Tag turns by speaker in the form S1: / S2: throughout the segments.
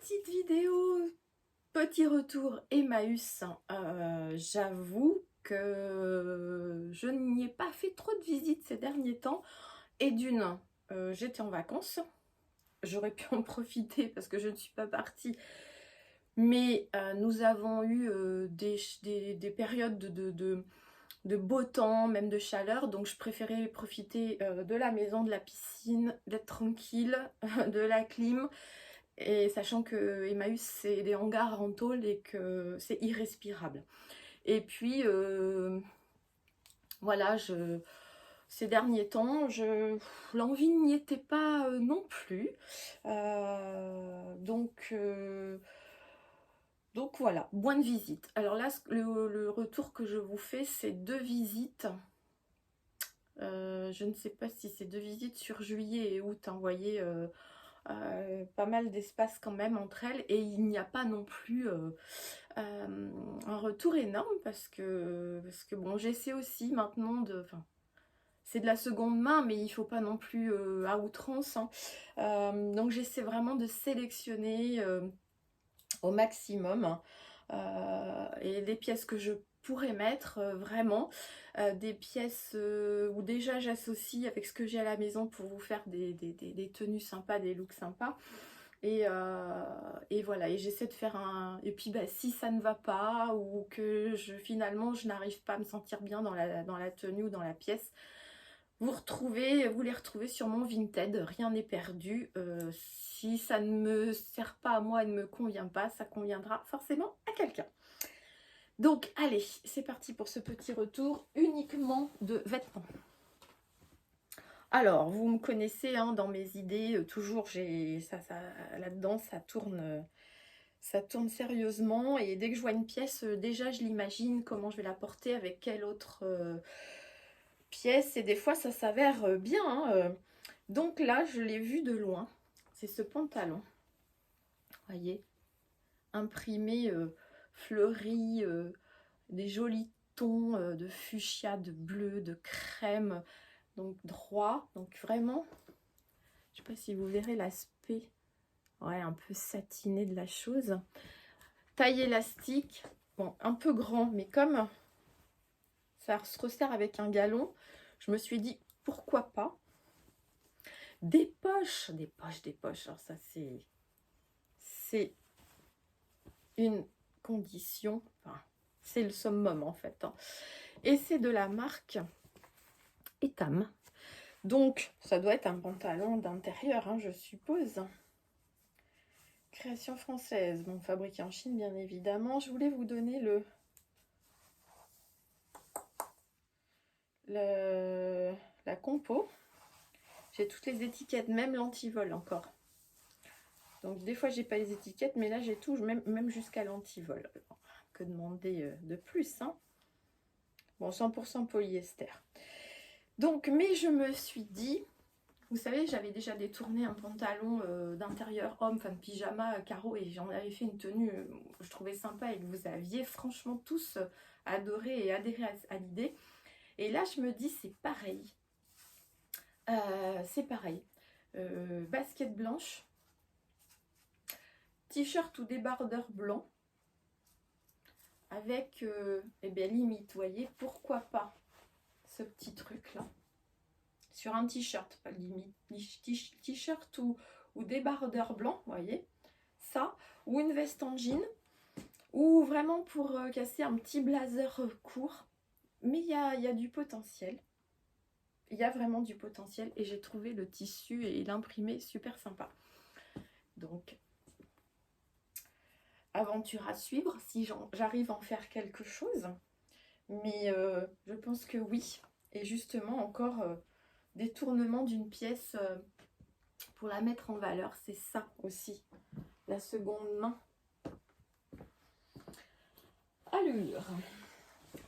S1: petite vidéo, petit retour Emmaüs. J'avoue que je n'y ai pas fait trop de visites ces derniers temps. Et d'une, j'étais en vacances. J'aurais pu en profiter parce que je ne suis pas partie. Mais nous avons eu des périodes de beau temps, même de chaleur. Donc je préférais profiter de la maison, de la piscine, d'être tranquille, de la clim. Et sachant que Emmaüs, c'est des hangars en tôle et que c'est irrespirable. Et puis, voilà, ces derniers temps, l'envie n'y était pas non plus. Donc voilà, bonne visite. Alors là, le retour que je vous fais, c'est 2 visites. Je ne sais pas si c'est 2 visites sur juillet et août, hein, vous voyez, pas mal d'espace quand même entre elles, et il n'y a pas non plus un retour énorme parce que bon, j'essaie aussi maintenant enfin, c'est de la seconde main, mais il faut pas non plus à outrance, hein. Donc j'essaie vraiment de sélectionner au maximum, hein, et les pièces que je pourrais mettre vraiment, des pièces où déjà j'associe avec ce que j'ai à la maison pour vous faire des tenues sympas, des looks sympas. Et voilà, et j'essaie de faire un... Et puis bah, si ça ne va pas, ou que finalement je n'arrive pas à me sentir bien dans la tenue ou dans la pièce, vous les retrouvez sur mon Vinted, rien n'est perdu. Si ça ne me sert pas à moi et ne me convient pas, ça conviendra forcément à quelqu'un. Donc allez, c'est parti pour ce petit retour uniquement de vêtements. Alors, vous me connaissez, hein, dans mes idées, toujours là-dedans, ça tourne sérieusement. Et dès que je vois une pièce, déjà je l'imagine comment je vais la porter, avec quelle autre pièce. Et des fois, ça s'avère bien, hein. Donc là, je l'ai vu de loin. C'est ce pantalon, vous voyez, imprimé, fleuri, des jolis tons de fuchsia, de bleu, de crème, donc droit. Donc vraiment, je sais pas si vous verrez l'aspect, ouais, un peu satiné de la chose. Taille élastique, bon, un peu grand, mais comme ça se resserre avec un galon, je me suis dit pourquoi pas. Des poches. Alors ça, c'est une condition, enfin, c'est le summum en fait, hein. Et c'est de la marque Etam. Donc, ça doit être un pantalon d'intérieur, hein, je suppose. Création française, bon, fabriqué en Chine, bien évidemment. Je voulais vous donner la compo. J'ai toutes les étiquettes, même l'antivol encore. Donc, des fois, j'ai pas les étiquettes, mais là, j'ai tout, même jusqu'à l'antivol. Que demander de plus, hein? Bon, 100% polyester. Donc, mais je me suis dit... Vous savez, j'avais déjà détourné un pantalon d'intérieur homme, enfin de pyjama carreau, et j'en avais fait une tenue que je trouvais sympa et que vous aviez franchement tous adoré et adhéré à l'idée. Et là, je me dis, c'est pareil. Basket blanche, t-shirt ou débardeur blanc, avec, eh bien, limite, vous voyez, pourquoi pas ce petit truc-là. Sur un t-shirt, pas limite, t-shirt ou débardeur blanc, vous voyez, ça, ou une veste en jean, ou vraiment pour casser un petit blazer court. Mais il y a du potentiel, il y a vraiment du potentiel, et j'ai trouvé le tissu et l'imprimé super sympa. Donc, aventure à suivre si j'arrive à en faire quelque chose, mais je pense que oui. Et justement, encore détournement d'une pièce pour la mettre en valeur, c'est ça aussi, la seconde main. Alors,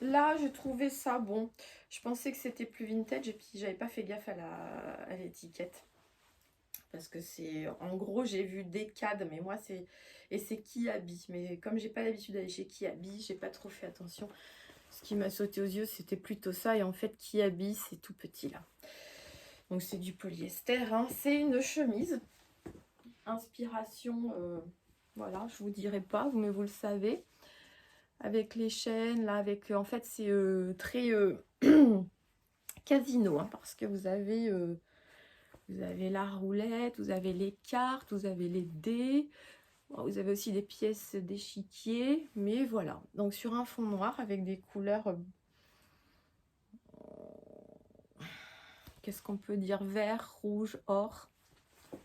S1: là, je trouvais ça bon. Je pensais que c'était plus vintage, et puis j'avais pas fait gaffe à l'étiquette. Parce que c'est, en gros, j'ai vu Decad, mais moi, c'est Kiabi. Mais comme j'ai pas l'habitude d'aller chez Kiabi, j'ai pas trop fait attention. Ce qui m'a sauté aux yeux, c'était plutôt ça. Et en fait, Kiabi, c'est tout petit, là. Donc, c'est du polyester, hein. C'est une chemise. Inspiration Voilà, je vous dirai pas, mais vous le savez. Avec les chaînes, là, avec... en fait, c'est très casino, hein, parce que vous avez la roulette, vous avez les cartes, vous avez les dés. Vous avez aussi des pièces d'échiquier, mais voilà. Donc sur un fond noir avec des couleurs, qu'est-ce qu'on peut dire, vert, rouge, or.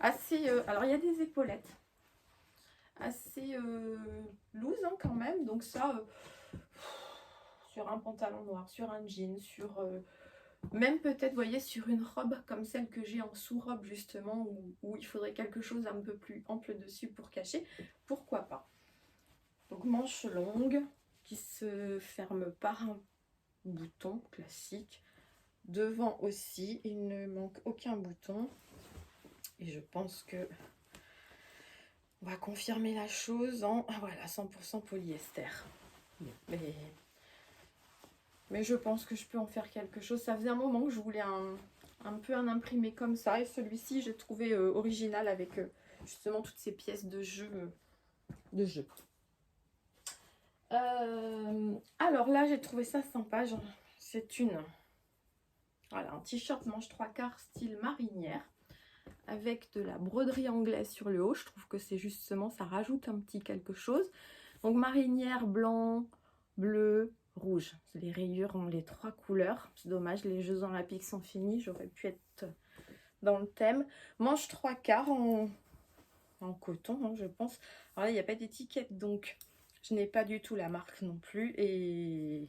S1: Assez, alors il y a des épaulettes, assez loose hein, quand même. Donc ça, sur un pantalon noir, sur un jean, sur même peut-être, vous voyez, sur une robe comme celle que j'ai en sous-robe justement, où il faudrait quelque chose un peu plus ample dessus pour cacher, pourquoi pas. Donc manche longue qui se ferme par un bouton classique. Devant aussi, il ne manque aucun bouton. Et je pense que on va confirmer la chose en voilà 100% polyester. Mais je pense que je peux en faire quelque chose. Ça faisait un moment que je voulais un peu un imprimé comme ça. Et celui-ci, j'ai trouvé original avec justement toutes ces pièces de jeu. Alors là, j'ai trouvé ça sympa. C'est voilà, un t-shirt manche 3/4 style marinière avec de la broderie anglaise sur le haut. Je trouve que c'est justement, ça rajoute un petit quelque chose. Donc marinière, blanc, bleu, rouge. Les rayures ont les 3 couleurs. C'est dommage, les Jeux Olympiques sont finis. J'aurais pu être dans le thème. Manche 3/4 en coton, hein, je pense. Alors là, il n'y a pas d'étiquette, donc je n'ai pas du tout la marque non plus. Et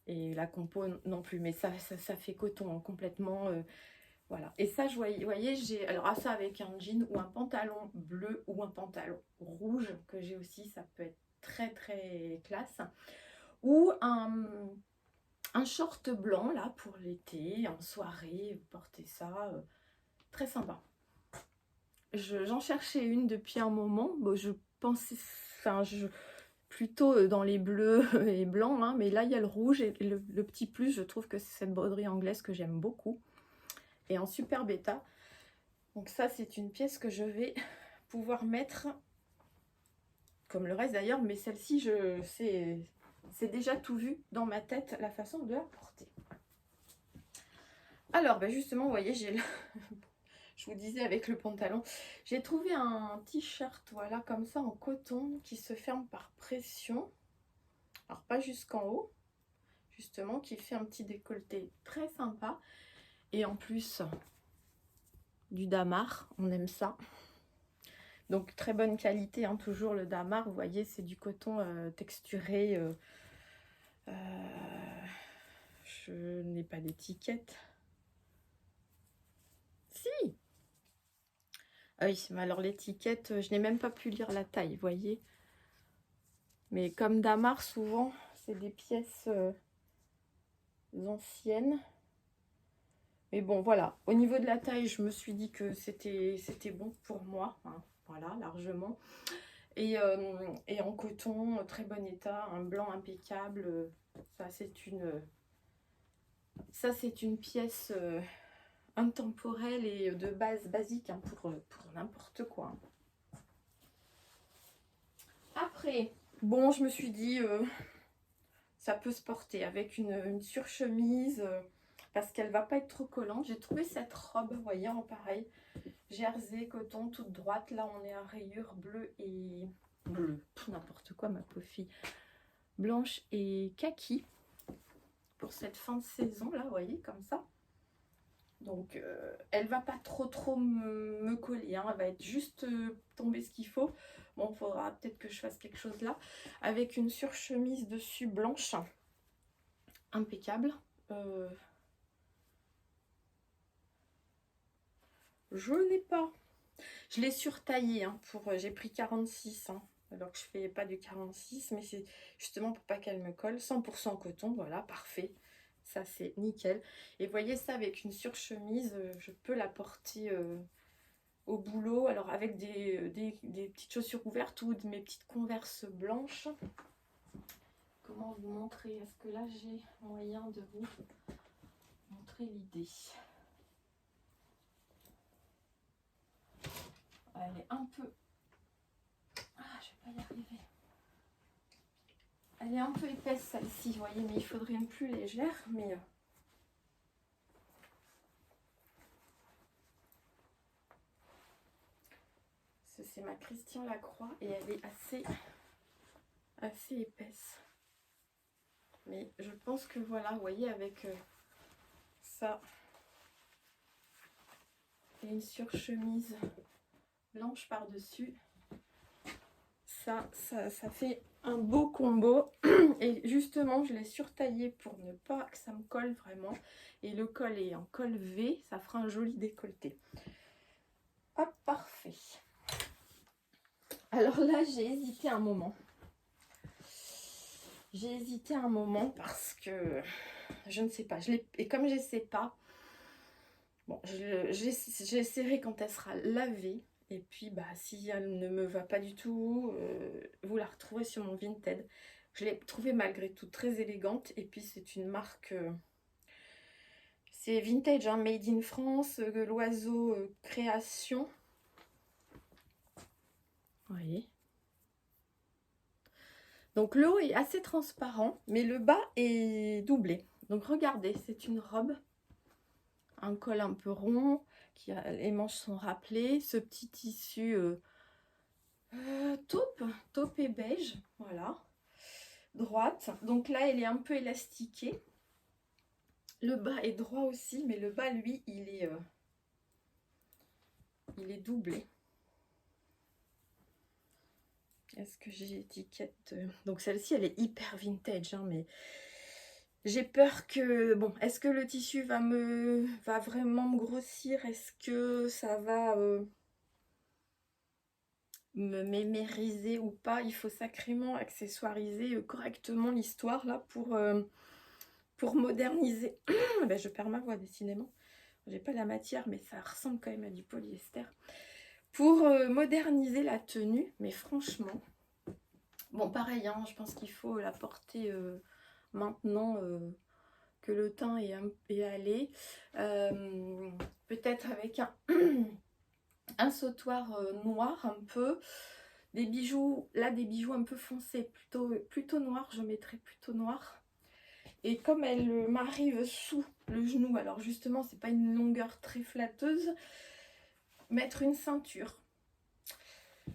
S1: la compo non plus. Mais ça fait coton hein, complètement. Voilà. Et ça, vous voyez, j'ai alors ça avec un jean ou un pantalon bleu ou un pantalon rouge que j'ai aussi, ça peut être très très classe. Ou un short blanc là pour l'été, en soirée, vous portez ça, très sympa. J'en cherchais une depuis un moment. Bon, je pensais, enfin, plutôt dans les bleus et blancs, hein, mais là il y a le rouge et le petit plus, je trouve que c'est cette broderie anglaise que j'aime beaucoup. Et en super bêta. Donc ça, c'est une pièce que je vais pouvoir mettre, comme le reste d'ailleurs, mais celle-ci, c'est déjà tout vu dans ma tête, la façon de la porter. Alors, ben justement, vous voyez, je vous disais avec le pantalon, j'ai trouvé un t-shirt, voilà, comme ça, en coton, qui se ferme par pression. Alors, pas jusqu'en haut, justement, qui fait un petit décolleté très sympa. Et en plus, du damar, on aime ça. Donc très bonne qualité, hein, toujours le damar, vous voyez, c'est du coton texturé. Je n'ai pas d'étiquette. Si. Ah oui, mais alors l'étiquette, je n'ai même pas pu lire la taille, vous voyez. Mais comme damar, souvent, c'est des pièces anciennes. Mais bon, voilà. Au niveau de la taille, je me suis dit que c'était bon pour moi. Hein, voilà, largement. Et en coton, très bon état, un blanc impeccable. Ça, c'est une pièce intemporelle et de base basique hein, pour n'importe quoi. Après, bon, je me suis dit, ça peut se porter avec une surchemise parce qu'elle va pas être trop collante. J'ai trouvé cette robe, vous voyez, en pareil, jersey, coton, toute droite. Là, on est à rayures bleues et bleu, n'importe quoi, ma pauvre fille. Blanche et kaki pour cette fin de saison, là, vous voyez, comme ça. Donc, elle va pas trop me coller, hein. Elle va être juste tomber ce qu'il faut. Bon, il faudra peut-être que je fasse quelque chose là. Avec une surchemise dessus blanche. Impeccable. Je n'ai pas. Je l'ai surtaillé, hein, j'ai pris 46, hein, alors que je fais pas du 46, mais c'est justement pour pas qu'elle me colle. 100% coton, voilà, parfait. Ça, c'est nickel. Et voyez ça avec une surchemise, je peux la porter au boulot. Alors avec des petites chaussures ouvertes ou de mes petites converses blanches. Comment vous montrer? Est-ce que là, j'ai moyen de vous montrer l'idée? Elle est un peu... Elle est un peu épaisse celle-ci, vous voyez, mais il faudrait une plus légère. Mais c'est ma Christian Lacroix et elle est assez épaisse. Mais je pense que voilà, vous voyez, avec ça et une surchemise blanche par-dessus, ça fait un beau combo. Et justement, je l'ai surtaillé pour ne pas que ça me colle vraiment. Et le col est en col V, ça fera un joli décolleté. Hop, parfait. Alors là, j'ai hésité un moment. J'ai hésité un moment parce que je ne sais pas. Et comme je ne sais pas, bon, j'essaierai quand elle sera lavée. Et puis, bah, si elle ne me va pas du tout, vous la retrouverez sur mon Vinted. Je l'ai trouvée malgré tout très élégante. Et puis, c'est une marque... c'est vintage, hein, made in France, l'oiseau création. Vous voyez. Donc le haut est assez transparent, mais le bas est doublé. Donc regardez, c'est une robe, un col un peu rond, les manches sont rappelées, ce petit tissu taupe et beige, voilà, droite. Donc là, elle est un peu élastiquée. Le bas est droit aussi, mais le bas, lui, il est doublé. Est-ce que j'ai l'étiquette? Donc celle-ci, elle est hyper vintage, hein, mais j'ai peur que... Bon, est-ce que le tissu va vraiment me grossir? Est-ce que ça va me mémériser ou pas? Il faut sacrément accessoiriser correctement l'histoire là pour moderniser. Ben, je perds ma voix décidément. J'ai pas la matière, mais ça ressemble quand même à du polyester. Pour moderniser la tenue, mais franchement... Bon, pareil, hein, je pense qu'il faut la porter maintenant que le temps est allé. Peut-être avec un sautoir noir un peu. Des bijoux, là des bijoux un peu foncés, plutôt noirs, je mettrai plutôt noir. Et comme elle m'arrive sous le genou, alors justement c'est pas une longueur très flatteuse, mettre une ceinture.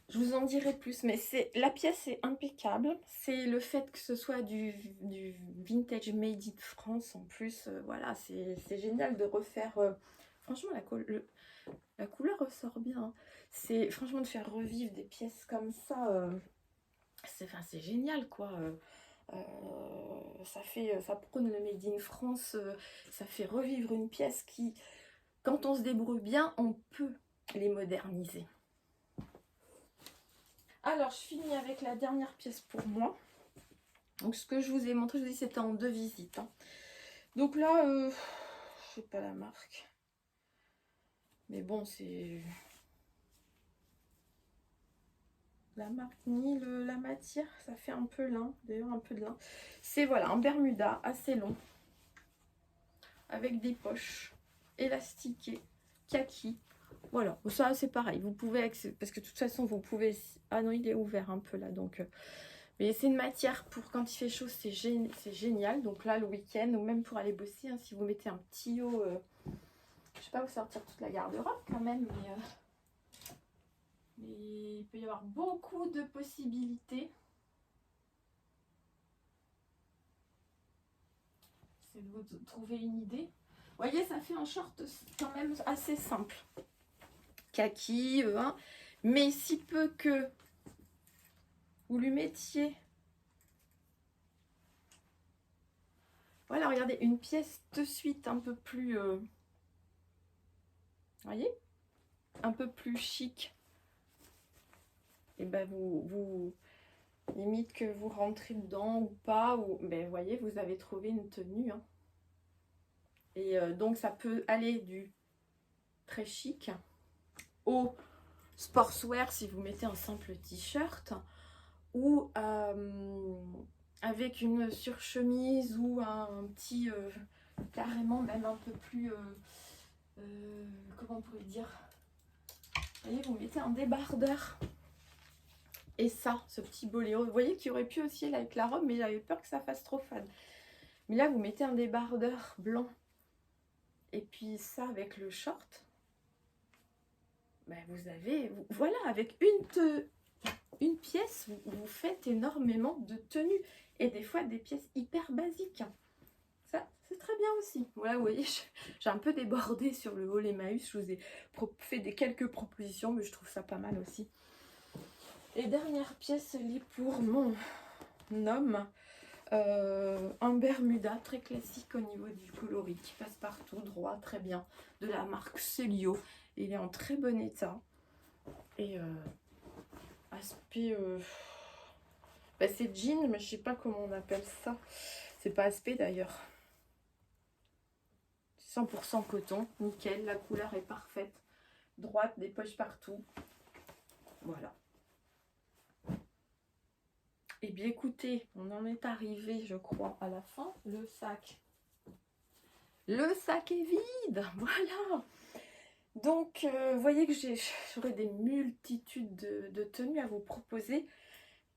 S1: Je vous en dirai plus, mais la pièce est impeccable. C'est le fait que ce soit du vintage made in France en plus. Voilà, c'est génial de refaire. Franchement, la couleur ressort bien. Hein. C'est franchement de faire revivre des pièces comme ça. C'est génial quoi. Ça prône le made in France. Ça fait revivre une pièce qui, quand on se débrouille bien, on peut les moderniser. Alors, je finis avec la dernière pièce pour moi. Donc, ce que je vous ai montré, je vous dis, c'était en 2 visites. Hein. Donc là, je sais pas la marque. Mais bon, c'est... La marque ni la matière, ça fait un peu lin. D'ailleurs, un peu de lin. C'est, voilà, un Bermuda assez long. Avec des poches élastiquées, kaki. Voilà, ça c'est pareil. Vous pouvez, parce que de toute façon, vous pouvez... Ah non, il est ouvert un peu là, donc... Mais c'est une matière pour quand il fait chaud, c'est génial. Donc là, le week-end, ou même pour aller bosser, hein, si vous mettez un petit haut, je sais pas, vous sortir toute la garde-robe quand même, mais il peut y avoir beaucoup de possibilités. C'est de vous trouver une idée. Vous voyez, ça fait un short quand même assez simple. Kaki, hein, mais si peu que vous lui mettiez... Voilà, regardez, une pièce de suite un peu plus... voyez, un peu plus chic. Et ben vous limite que vous rentrez dedans ou pas, ou ben vous voyez, vous avez trouvé une tenue. Hein. Et donc ça peut aller du très chic au sportswear si vous mettez un simple t-shirt, ou avec une surchemise ou un petit carrément même un peu plus comment on pourrait dire, vous voyez, vous mettez un débardeur Et ça, ce petit boléro, vous voyez qu'il aurait pu aussi aller avec la robe, mais j'avais peur que ça fasse trop fade. Mais là, vous mettez un débardeur blanc, et puis ça avec le short, ben vous avez, voilà, avec une pièce, vous faites énormément de tenues, et des fois des pièces hyper basiques. Ça, c'est très bien aussi. Ouais, vous voyez, j'ai un peu débordé sur le haul Emmaüs, je vous ai fait quelques propositions, mais je trouve ça pas mal aussi. Et dernière pièce, lit pour mon homme, un Bermuda très classique au niveau du coloris qui passe partout, droit, très bien, de la marque Celio. Il est en très bon état. Et aspect, bah, c'est jean, mais je sais pas comment on appelle ça. C'est pas aspect d'ailleurs. 100% coton, nickel, la couleur est parfaite. Droite, des poches partout. Voilà. Et bien écoutez, on en est arrivé, je crois, à la fin. Le sac est vide, voilà. Donc, vous voyez que j'aurai des multitudes de tenues à vous proposer.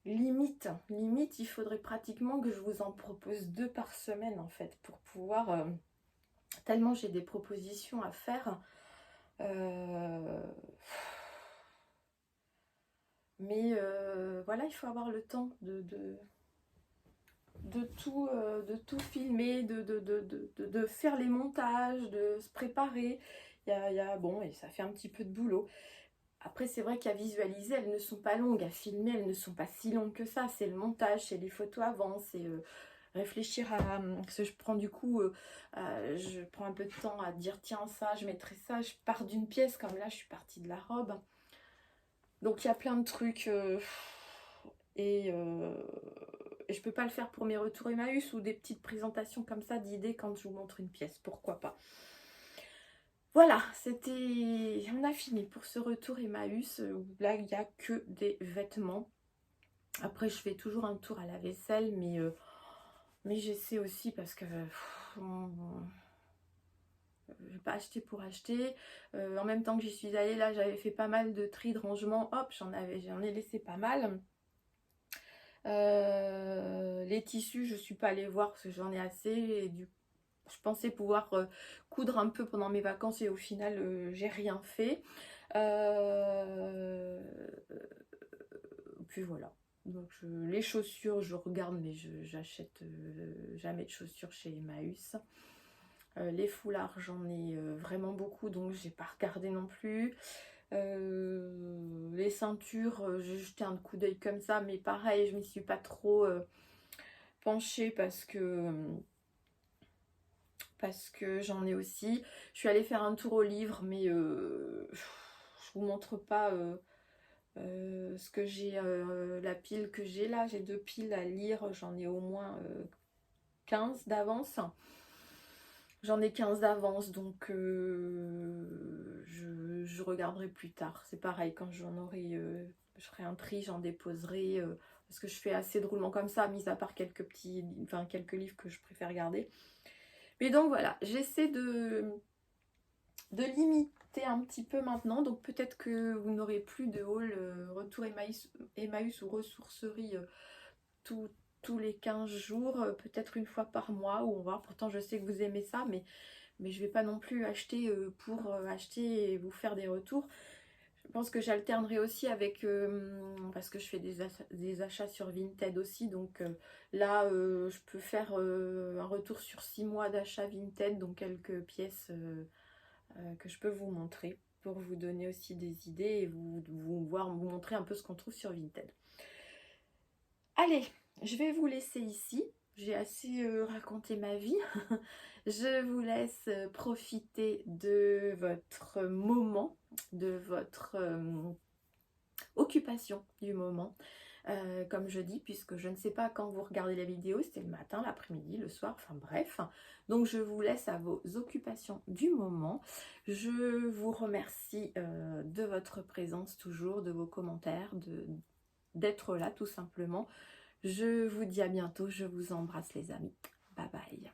S1: Limite, il faudrait pratiquement que je vous en propose 2 par semaine, en fait, pour pouvoir... tellement j'ai des propositions à faire. Mais voilà, il faut avoir le temps de tout filmer, de faire les montages, de se préparer. Bon, et ça fait un petit peu de boulot. Après, c'est vrai qu'à visualiser, elles ne sont pas longues. À filmer, elles ne sont pas si longues que ça. C'est le montage, c'est les photos avant, c'est réfléchir à... Parce que je prends du coup, je prends un peu de temps à dire, tiens, ça, je mettrai ça. Je pars d'une pièce, comme là, je suis partie de la robe. Donc, il y a plein de trucs... Et je peux pas le faire pour mes retours Emmaüs ou des petites présentations comme ça d'idées quand je vous montre une pièce, pourquoi pas. Voilà, on a fini pour ce retour Emmaüs. Là, il n'y a que des vêtements. Après, je fais toujours un tour à la vaisselle, mais j'essaie aussi parce que je ne vais pas acheter pour acheter. En même temps que j'y suis allée, là, j'avais fait pas mal de tri, de rangement. Hop, j'en ai laissé pas mal. Les tissus, je suis pas allée voir parce que j'en ai assez. Et je pensais pouvoir coudre un peu pendant mes vacances et au final, j'ai rien fait. Puis voilà. Donc les chaussures, je regarde, mais j'achète jamais de chaussures chez Emmaüs. Les foulards, j'en ai vraiment beaucoup, donc j'ai pas regardé non plus. Les ceintures, j'ai jeté un coup d'œil comme ça, mais pareil, je m'y suis pas trop penchée parce que j'en ai aussi. Je suis allée faire un tour au livre, mais je vous montre pas ce que j'ai, la pile que j'ai là. J'ai 2 piles à lire, j'en ai au moins 15 d'avance. J'en ai 15 d'avance, donc je regarderai plus tard. C'est pareil, quand j'en aurai, je ferai un tri, j'en déposerai, parce que je fais assez de roulements comme ça, mis à part quelques livres que je préfère garder. Mais donc voilà, j'essaie de limiter un petit peu maintenant. Donc peut-être que vous n'aurez plus de haul retour Emmaüs ou ressourcerie tous les 15 jours, peut-être une fois par mois, ou on va voir. Pourtant je sais que vous aimez ça, mais je vais pas non plus acheter pour acheter et vous faire des retours. Je pense que j'alternerai aussi avec, parce que je fais des achats sur Vinted aussi, donc là je peux faire un retour sur 6 mois d'achat Vinted, donc quelques pièces que je peux vous montrer pour vous donner aussi des idées et vous montrer un peu ce qu'on trouve sur Vinted. Allez, je vais vous laisser ici. J'ai assez raconté ma vie. Je vous laisse profiter de votre moment, de votre occupation du moment. Comme je dis, puisque je ne sais pas quand vous regardez la vidéo, c'était le matin, l'après-midi, le soir, enfin bref. Donc je vous laisse à vos occupations du moment. Je vous remercie de votre présence toujours, de vos commentaires, d'être là tout simplement. Je vous dis à bientôt, je vous embrasse les amis. Bye bye.